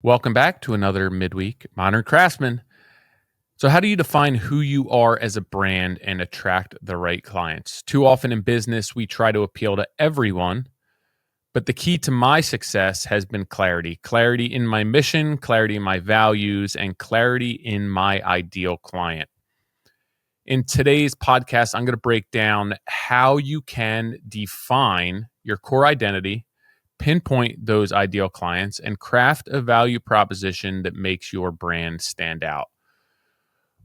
Welcome back to another midweek Modern Craftsman. So, how do you define who you are as a brand and attract the right clients? Too often in business, we try to appeal to everyone, but the key to my success has been clarity. Clarity in my mission, clarity in my values, and clarity in my ideal client. In today's podcast, I'm going to break down how you can define your core identity, pinpoint those ideal clients, and craft a value proposition that makes your brand stand out.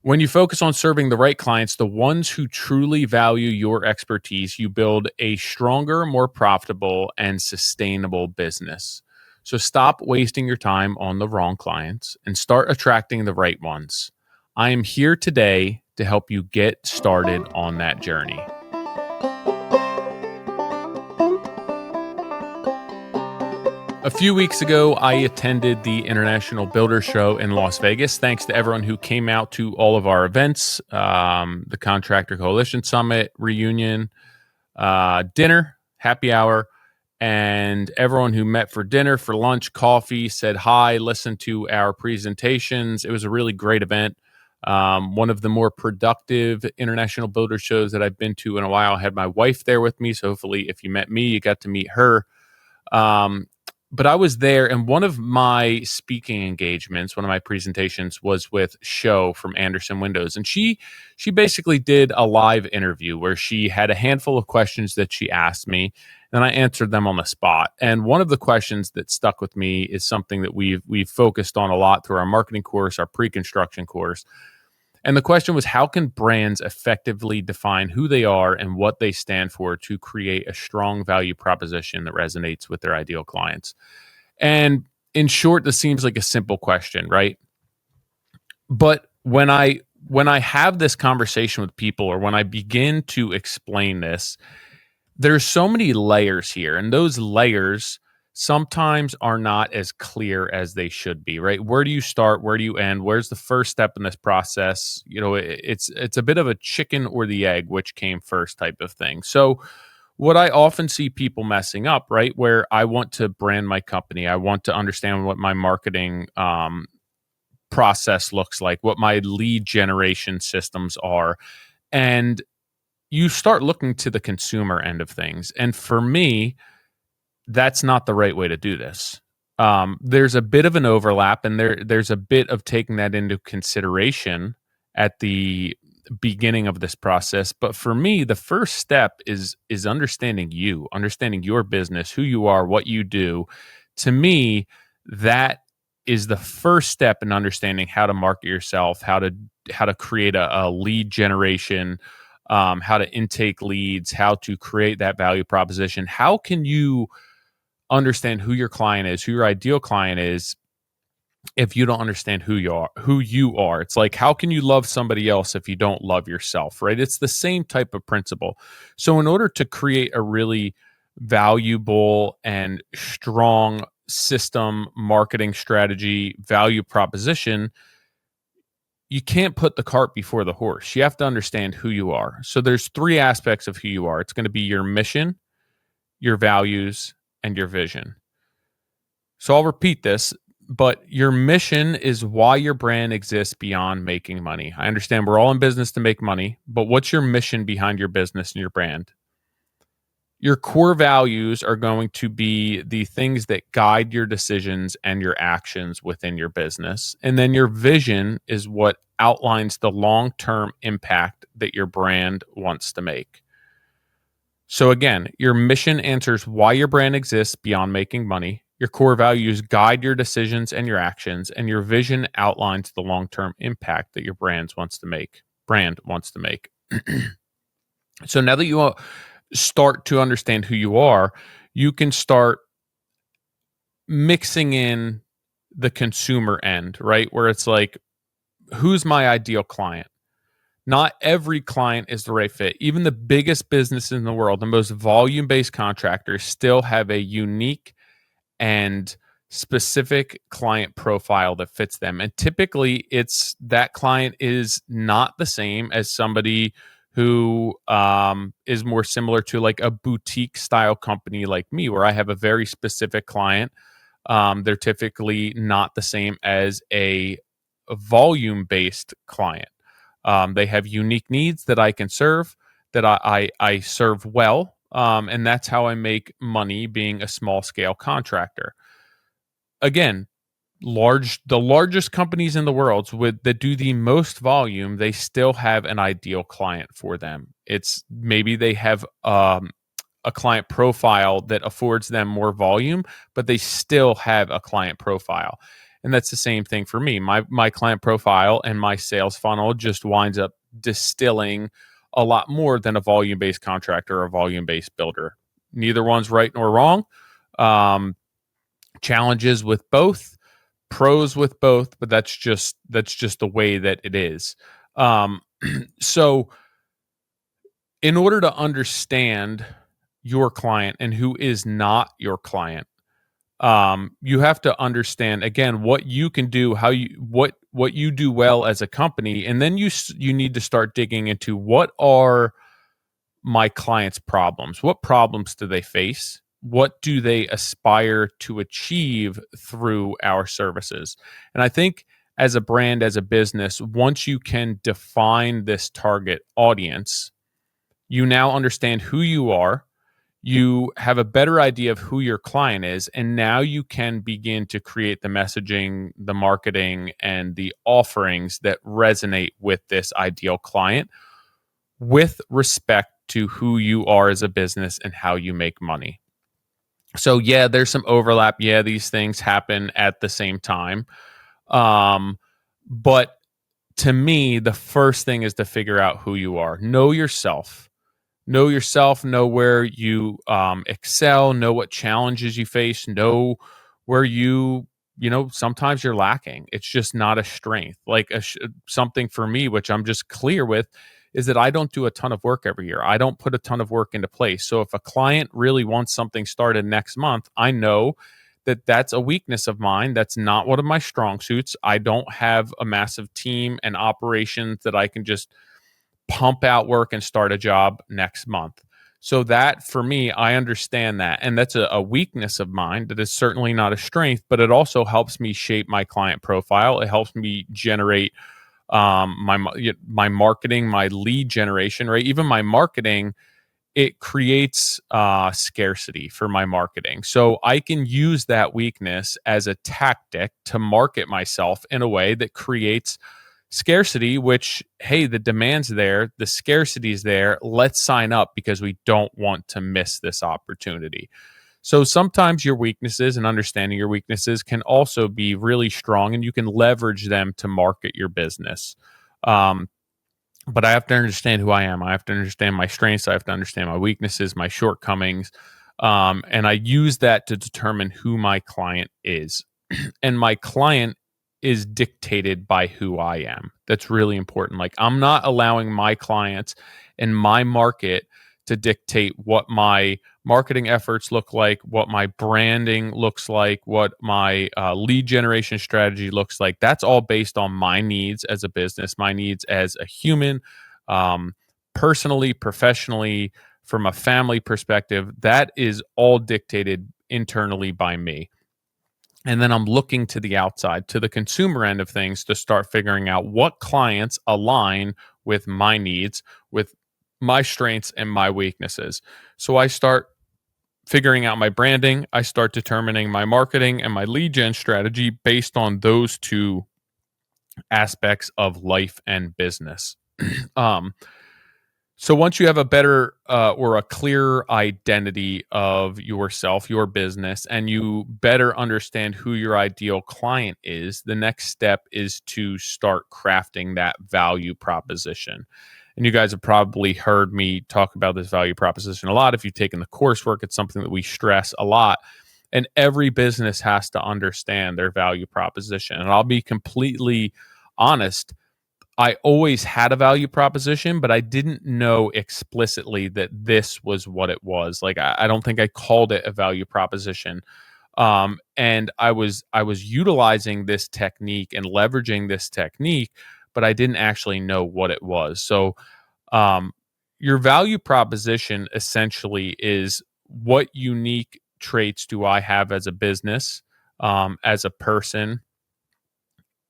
When you focus on serving the right clients, the ones who truly value your expertise, you build a stronger, more profitable, and sustainable business. So stop wasting your time on the wrong clients and start attracting the right ones. I am here today to help you get started on that journey. A few weeks ago, I attended the International Builder Show in Las Vegas. Thanks to everyone who came out to all of our events, the Contractor Coalition Summit, reunion, dinner, happy hour, and everyone who met for dinner, for lunch, coffee, said hi, listened to our presentations. It was a really great event. One of the more productive international builder shows that I've been to in a while. I had my wife there with me, so hopefully if you met me, you got to meet her. But I was there, and one of my speaking engagements, one of my presentations was with Sho from Anderson Windows. And she basically did a live interview where she had a handful of questions that she asked me, and I answered them on the spot. And one of the questions that stuck with me is something that we've focused on a lot through our marketing course, our Preconstruction course. And the question was, how can brands effectively define who they are and what they stand for to create a strong value proposition that resonates with their ideal clients? And in short, this seems like a simple question, right? But when I have this conversation with people, or when I begin to explain this, there's so many layers here, and those layers sometimes are not as clear as they should be, right? Where do you start? Where do you end? Where's the first step in this process? You know, it's a bit of a chicken or the egg, which came first type of thing. So what I often see people messing up, right? Where I want to brand my company, I want to understand what my marketing process looks like, what my lead generation systems are. And you start looking to the consumer end of things. And for me, that's not the right way to do this. There's a bit of an overlap, and there's a bit of taking that into consideration at the beginning of this process. But for me, the first step is understanding you, understanding your business, who you are, what you do. To me, that is the first step in understanding how to market yourself, how to create a lead generation, how to intake leads, how to create that value proposition. How can you understand who your client is, who your ideal client is, if you don't understand who you are? It's like, how can you love somebody else if you don't love yourself, right? It's the same type of principle. So in order to create a really valuable and strong system, marketing strategy, value proposition, you can't put the cart before the horse. You have to understand who you are. So there's three aspects of who you are. It's going to be your mission, your values, and your vision. So I'll repeat this, but your mission is why your brand exists beyond making money. I understand we're all in business to make money, but what's your mission behind your business and your brand? Your core values are going to be the things that guide your decisions and your actions within your business. And then your vision is what outlines the long-term impact that your brand wants to make. So again, your mission answers why your brand exists beyond making money. Your core values guide your decisions and your actions, and your vision outlines the long-term impact that your brand wants to make. So now that you start to understand who you are, you can start mixing in the consumer end, right? Where it's like, who's my ideal client? Not every client is the right fit. Even the biggest businesses in the world, the most volume-based contractors, still have a unique and specific client profile that fits them. And typically, it's that client is not the same as somebody who is more similar to like a boutique style company like me, where I have a very specific client. They're typically not the same as a volume-based client. They have unique needs that I can serve, that I serve well, and that's how I make money being a small-scale contractor. Again, the largest companies in the world that do the most volume, they still have an ideal client for them. It's maybe they have a client profile that affords them more volume, but they still have a client profile. And that's the same thing for me. My client profile and my sales funnel just winds up distilling a lot more than a volume-based contractor or a volume-based builder. Neither one's right nor wrong. Challenges with both, pros with both, but that's just the way that it is. So in order to understand your client and who is not your client, you have to understand again what you can do, how you what you do well as a company, and then you need to start digging into what are my clients' problems. What problems do they face? What do they aspire to achieve through our services? And I think as a brand, as a business, once you can define this target audience, you now understand who you are. You have a better idea of who your client is, and now you can begin to create the messaging, the marketing, and the offerings that resonate with this ideal client with respect to who you are as a business and how you make money. So yeah, there's some overlap. Yeah, these things happen at the same time. But to me, the first thing is to figure out who you are. Know yourself. Know yourself, know where you excel, know what challenges you face, know where sometimes you're lacking. It's just not a strength. Like something for me, which I'm just clear with, is that I don't do a ton of work every year. I don't put a ton of work into place. So if a client really wants something started next month, I know that that's a weakness of mine. That's not one of my strong suits. I don't have a massive team and operations that I can just pump out work and start a job next month. So that for me, I understand that. And that's a weakness of mine that is certainly not a strength, but it also helps me shape my client profile. It helps me generate my marketing, my lead generation, right? Even my marketing, it creates scarcity for my marketing. So I can use that weakness as a tactic to market myself in a way that creates scarcity, which, hey, the demand's there, the scarcity's there. Let's sign up because we don't want to miss this opportunity. So sometimes your weaknesses and understanding your weaknesses can also be really strong, and you can leverage them to market your business. But I have to understand who I am. I have to understand my strengths. I have to understand my weaknesses, my shortcomings. And I use that to determine who my client is. And my client is dictated by who I am. That's really important. Like, I'm not allowing my clients and my market to dictate what my marketing efforts look like, what my branding looks like, what my lead generation strategy looks like. That's all based on my needs as a business, my needs as a human, personally, professionally, from a family perspective. That is all dictated internally by me. And then I'm looking to the outside, to the consumer end of things, to start figuring out what clients align with my needs, with my strengths and my weaknesses. So I start figuring out my branding. I start determining my marketing and my lead gen strategy based on those two aspects of life and business. So once you have a better or a clearer identity of yourself, your business, and you better understand who your ideal client is, the next step is to start crafting that value proposition. And you guys have probably heard me talk about this value proposition a lot. If you've taken the coursework, it's something that we stress a lot. And every business has to understand their value proposition. And I'll be completely honest, I always had a value proposition, but I didn't know explicitly that this was what it was. Like, I don't think I called it a value proposition. And I was utilizing this technique and leveraging this technique, but I didn't actually know what it was. So your value proposition essentially is, what unique traits do I have as a business? as a person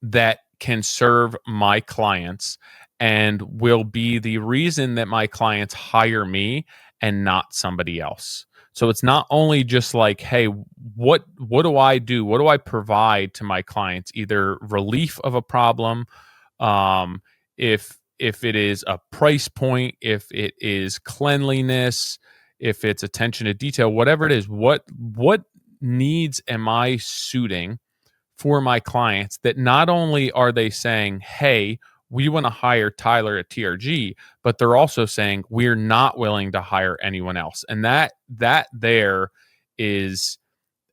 that can serve my clients and will be the reason that my clients hire me and not somebody else. So it's not only just like, hey, what do I do? What do I provide to my clients? Either relief of a problem, um, if it is a price point, if it is cleanliness, if it's attention to detail, whatever it is, what needs am I suiting for my clients that not only are they saying, hey, we want to hire Tyler at TRG, but they're also saying we're not willing to hire anyone else. And that there is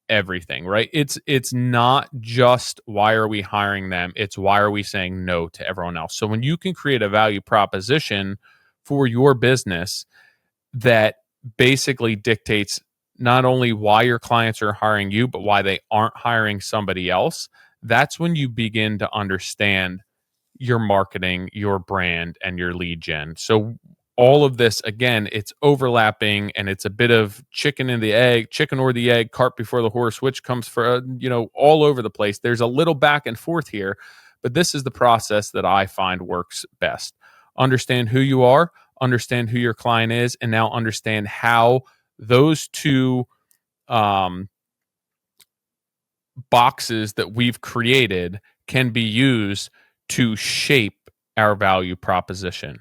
everything, right? It's not just why are we hiring them, it's why are we saying no to everyone else. So when you can create a value proposition for your business that basically dictates not only why your clients are hiring you, but why they aren't hiring somebody else, that's when you begin to understand your marketing, your brand, and your lead gen. So all of this, again, it's overlapping and it's a bit of chicken or the egg, cart before the horse, which comes for, all over the place. There's a little back and forth here, but this is the process that I find works best. Understand who you are, understand who your client is, and now understand how those two boxes that we've created can be used to shape our value proposition.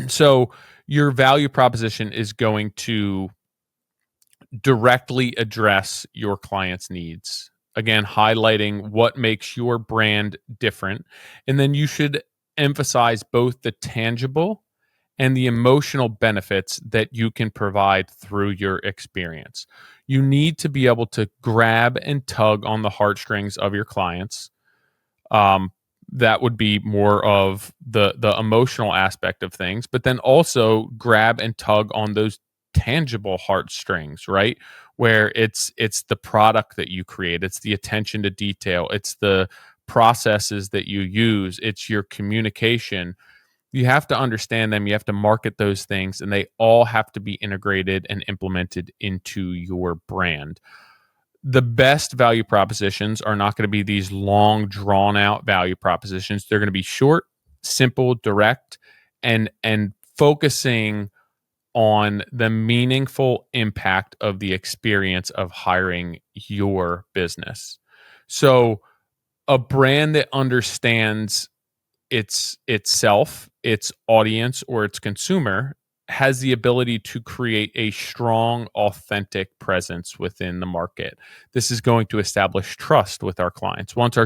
So your value proposition is going to directly address your client's needs. Again, highlighting what makes your brand different. And then you should emphasize both the tangible and the emotional benefits that you can provide through your experience. You need to be able to grab and tug on the heartstrings of your clients. That would be more of the emotional aspect of things, but then also grab and tug on those tangible heartstrings, right? Where it's the product that you create, it's the attention to detail, it's the processes that you use, it's your communication. You have to understand them, you have to market those things, and they all have to be integrated and implemented into your brand. The best value propositions are not going to be these long, drawn out value propositions. They're going to be short, simple, direct, and focusing on the meaningful impact of the experience of hiring your business. So a brand that understands itself, its audience, or its consumer has the ability to create a strong, authentic presence within the market. This is going to establish trust with our clients. Once our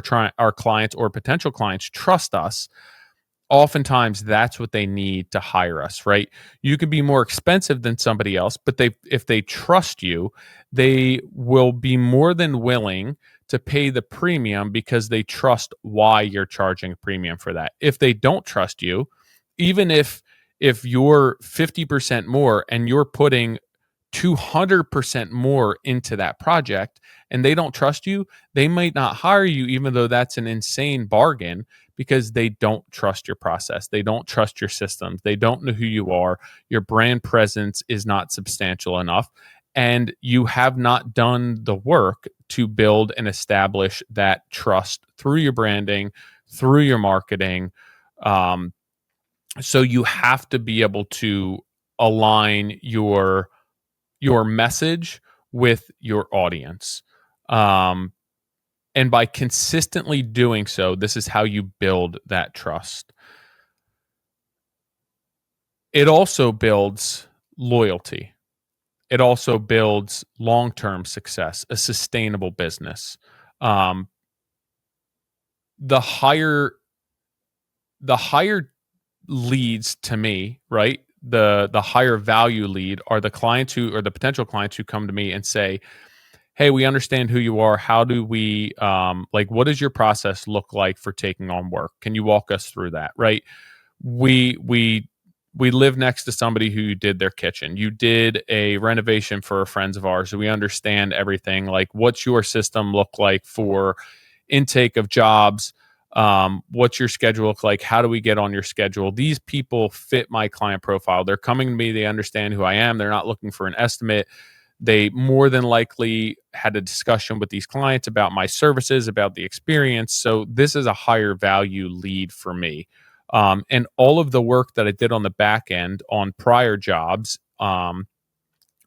clients or potential clients trust us, oftentimes that's what they need to hire us, right? You could be more expensive than somebody else, but if they trust you, they will be more than willing to pay the premium because they trust why you're charging a premium for that. If they don't trust you, even if you're 50% more and you're putting 200% more into that project and they don't trust you, they might not hire you, even though that's an insane bargain, because they don't trust your process. They don't trust your systems. They don't know who you are. Your brand presence is not substantial enough. And you have not done the work to build and establish that trust through your branding, through your marketing. So you have to be able to align your message with your audience. And by consistently doing so, this is how you build that trust. It also builds loyalty. It also builds long-term success, a sustainable business. The higher leads to me, right? The higher value lead are the clients who, or the potential clients who come to me and say, hey, we understand who you are. How do we, what does your process look like for taking on work? Can you walk us through that, right? We live next to somebody who did their kitchen. You did a renovation for friends of ours. So we understand everything. Like, what's your system look like for intake of jobs? What's your schedule look like? How do we get on your schedule? These people fit my client profile. They're coming to me. They understand who I am. They're not looking for an estimate. They more than likely had a discussion with these clients about my services, about the experience. So this is a higher value lead for me. And all of the work that I did on the back end on prior jobs,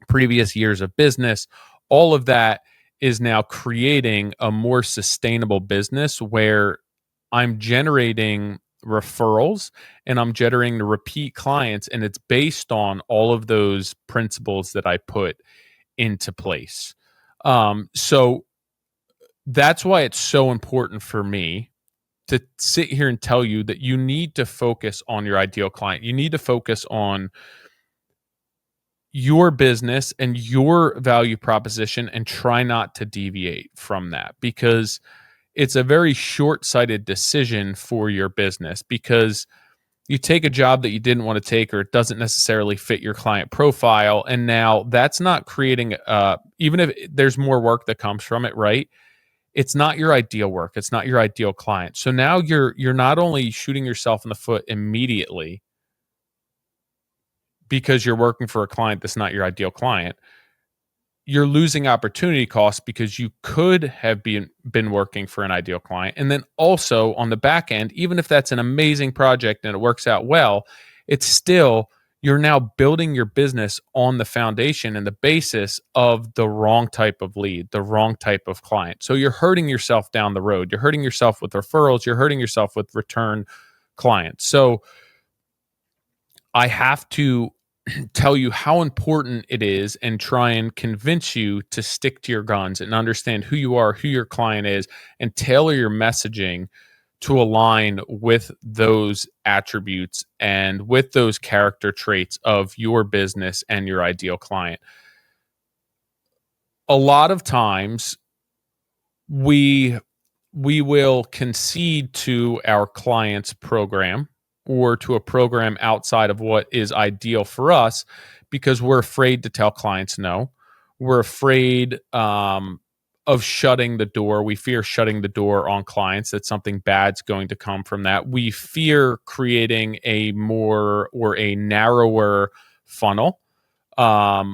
previous years of business, all of that is now creating a more sustainable business where I'm generating referrals and I'm generating repeat clients. And it's based on all of those principles that I put into place. So that's why it's so important for me to sit here and tell you that you need to focus on your ideal client. You need to focus on your business and your value proposition and try not to deviate from that, because it's a very short-sighted decision for your business, because you take a job that you didn't want to take, or it doesn't necessarily fit your client profile, and now that's not creating even if there's more work that comes from it, right? It's not your ideal work, it's not your ideal client. So now you're not only shooting yourself in the foot immediately because you're working for a client that's not your ideal client, you're losing opportunity costs because you could have been working for an ideal client. And then also on the back end, even if that's an amazing project and it works out well, it's still, you're now building your business on the foundation and the basis of the wrong type of lead, the wrong type of client. So you're hurting yourself down the road. You're hurting yourself with referrals. You're hurting yourself with return clients. So I have to tell you how important it is and try and convince you to stick to your guns and understand who you are, who your client is, and tailor your messaging to align with those attributes and with those character traits of your business and your ideal client. A lot of times we will concede to our client's program or to a program outside of what is ideal for us because we're afraid to tell clients no. We're afraid of shutting the door. We fear shutting the door on clients, that something bad's going to come from that. We fear creating a more or a narrower funnel, a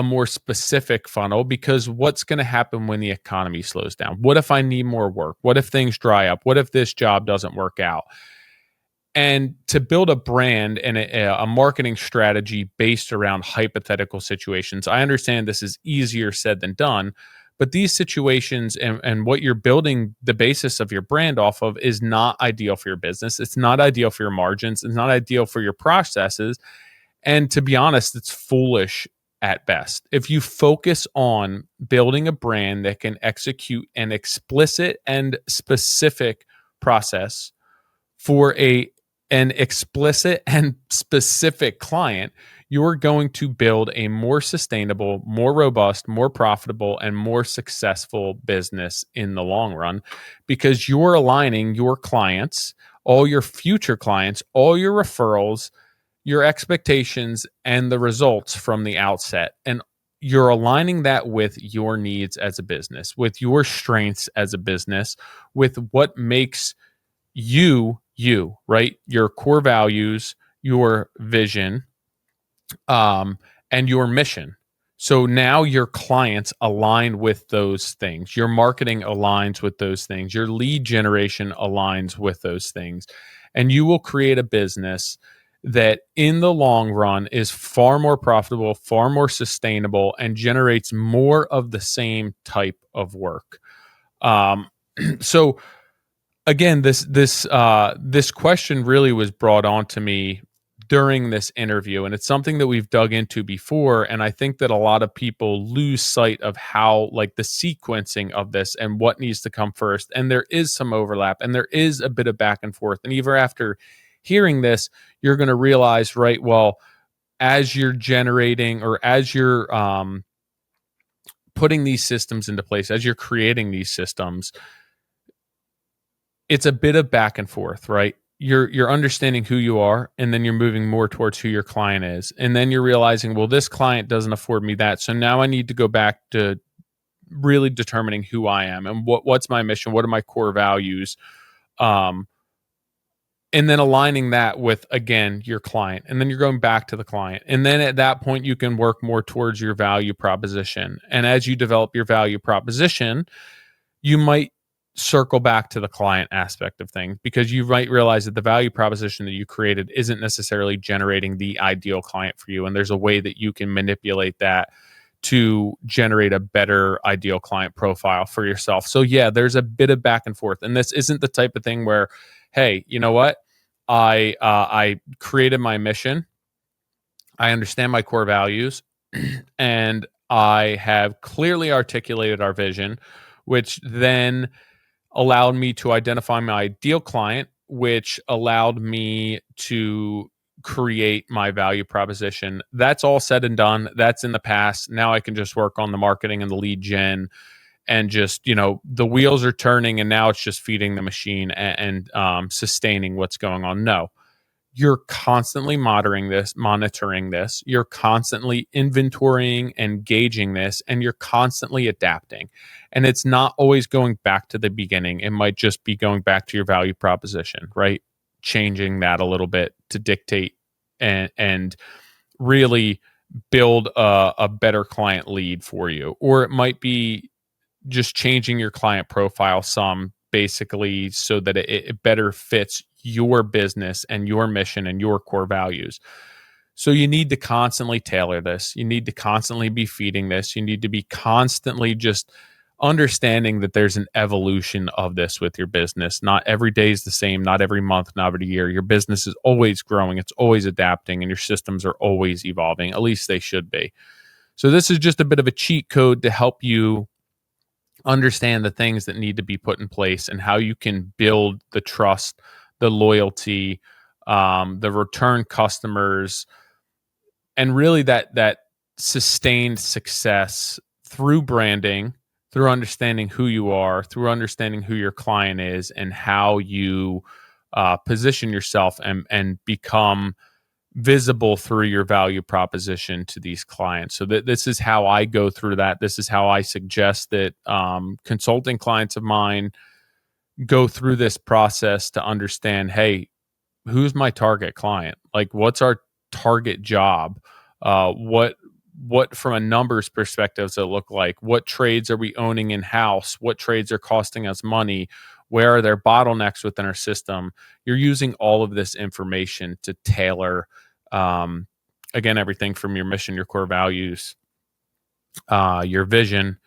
more specific funnel, because what's going to happen when the economy slows down? What if I need more work? What if things dry up? What if this job doesn't work out? And to build a brand and a marketing strategy based around hypothetical situations, I understand this is easier said than done, but these situations and what you're building the basis of your brand off of is not ideal for your business. It's not ideal for your margins. It's not ideal for your processes. And to be honest, it's foolish at best. If you focus on building a brand that can execute an explicit and specific process for an explicit and specific client, you're going to build a more sustainable, more robust, more profitable, and more successful business in the long run, because you're aligning your clients, all your future clients, all your referrals, your expectations, and the results from the outset. And you're aligning that with your needs as a business, with your strengths as a business, with what makes you, right? Your core values, your vision, and your mission. So now your clients align with those things. Your marketing aligns with those things. Your lead generation aligns with those things. And you will create a business that in the long run is far more profitable, far more sustainable, and generates more of the same type of work. So again, this question really was brought on to me during this interview, and it's something that we've dug into before. And I think that a lot of people lose sight of how, like, the sequencing of this and what needs to come first. And there is some overlap, and there is a bit of back and forth. And even after hearing this, you're going to realize, right? Well, as you're generating or as you're putting these systems into place, as you're creating these systems, it's a bit of back and forth, right? You're understanding who you are, and then you're moving more towards who your client is. And then you're realizing, well, this client doesn't afford me that. So now I need to go back to really determining who I am and what's my mission, what are my core values, and then aligning that with, again, your client, and then you're going back to the client, and then at that point you can work more towards your value proposition. And as you develop your value proposition, you might circle back to the client aspect of things, because you might realize that the value proposition that you created isn't necessarily generating the ideal client for you, and there's a way that you can manipulate that to generate a better ideal client profile for yourself. So yeah, there's a bit of back and forth, and this isn't the type of thing where, hey, you know what, I created my mission, I understand my core values, and I have clearly articulated our vision, which then allowed me to identify my ideal client, which allowed me to create my value proposition. That's all said and done. That's in the past. Now I can just work on the marketing and the lead gen, and just, the wheels are turning, and now it's just feeding the machine and sustaining what's going on. No, you're constantly monitoring this, you're constantly inventorying and gauging this, and you're constantly adapting. And it's not always going back to the beginning. It might just be going back to your value proposition, right? Changing that a little bit to dictate and really build a better client lead for you. Or it might be just changing your client profile some, basically, so that it better fits your business and your mission and your core values. So you need to constantly tailor this. You need to constantly be feeding this. You need to be constantly just understanding that there's an evolution of this with your business. Not every day is the same, not every month, not every year. Your business is always growing, it's always adapting, and your systems are always evolving. At least they should be. So this is just a bit of a cheat code to help you understand the things that need to be put in place and how you can build the trust, the loyalty, the return customers, and really that sustained success through branding, through understanding who you are, through understanding who your client is, and how you position yourself and become visible through your value proposition to these clients. So this is how I go through that. This is how I suggest that consulting clients of mine go through this process to understand, hey, who's my target client? Like, what's our target job? What from a numbers perspective does it look like? What trades are we owning in-house? What trades are costing us money? Where are there bottlenecks within our system? You're using all of this information to tailor, again, everything from your mission, your core values, your vision,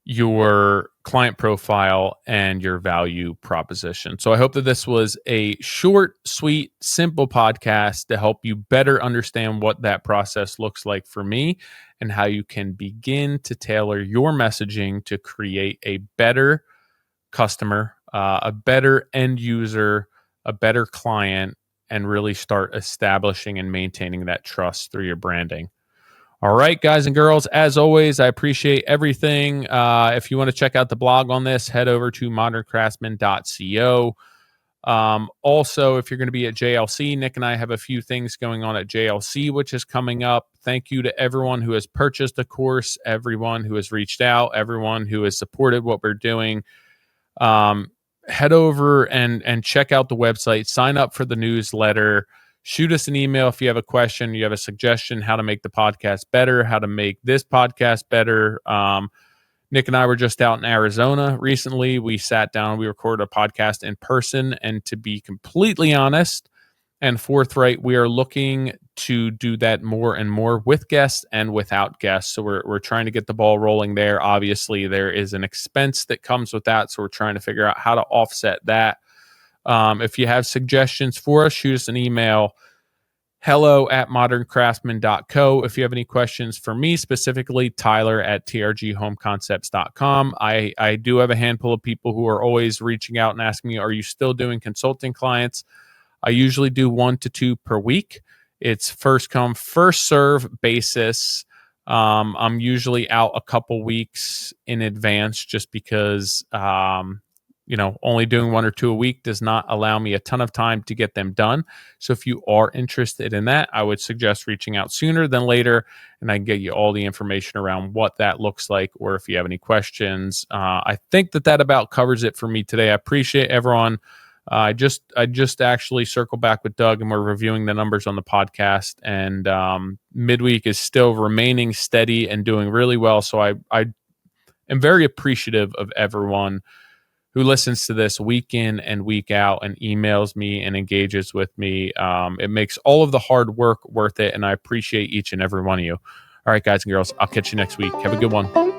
your client profile, and your value proposition. So I hope that this was a short, sweet, simple podcast to help you better understand what that process looks like for me, and how you can begin to tailor your messaging to create a better customer, a better end user, a better client, and really start establishing and maintaining that trust through your branding. All right, guys and girls, as always, I appreciate everything. If you want to check out the blog on this, head over to moderncraftsman.co. Also, if you're going to be at JLC, Nick and I have a few things going on at JLC, which is coming up. Thank you to everyone who has purchased a course, everyone who has reached out, everyone who has supported what we're doing. Head over and check out the website, sign up for the newsletter. Shoot us an email if you have a question, you have a suggestion, how to make the podcast better, how to make this podcast better. Nick and I were just out in Arizona recently. We sat down, we recorded a podcast in person, and to be completely honest and forthright, we are looking to do that more and more with guests and without guests. So we're trying to get the ball rolling there. Obviously, there is an expense that comes with that, so we're trying to figure out how to offset that. If you have suggestions for us, shoot us an email, hello@moderncraftsman.co. If you have any questions for me specifically, tyler@trghomeconcepts.com. I do have a handful of people who are always reaching out and asking me, are you still doing consulting clients? I usually do 1 to 2 per week. It's first come, first serve basis. I'm usually out a couple weeks in advance, just because only doing 1 or 2 a week does not allow me a ton of time to get them done. So if you are interested in that, I would suggest reaching out sooner than later, and I can get you all the information around what that looks like, or if you have any questions. I think that about covers it for me today. I appreciate everyone I just actually circled back with Doug, and we're reviewing the numbers on the podcast. And midweek is still remaining steady and doing really well. So I am very appreciative of everyone who listens to this week in and week out and emails me and engages with me. It makes all of the hard work worth it, and I appreciate each and every one of you. All right, guys and girls, I'll catch you next week. Have a good one.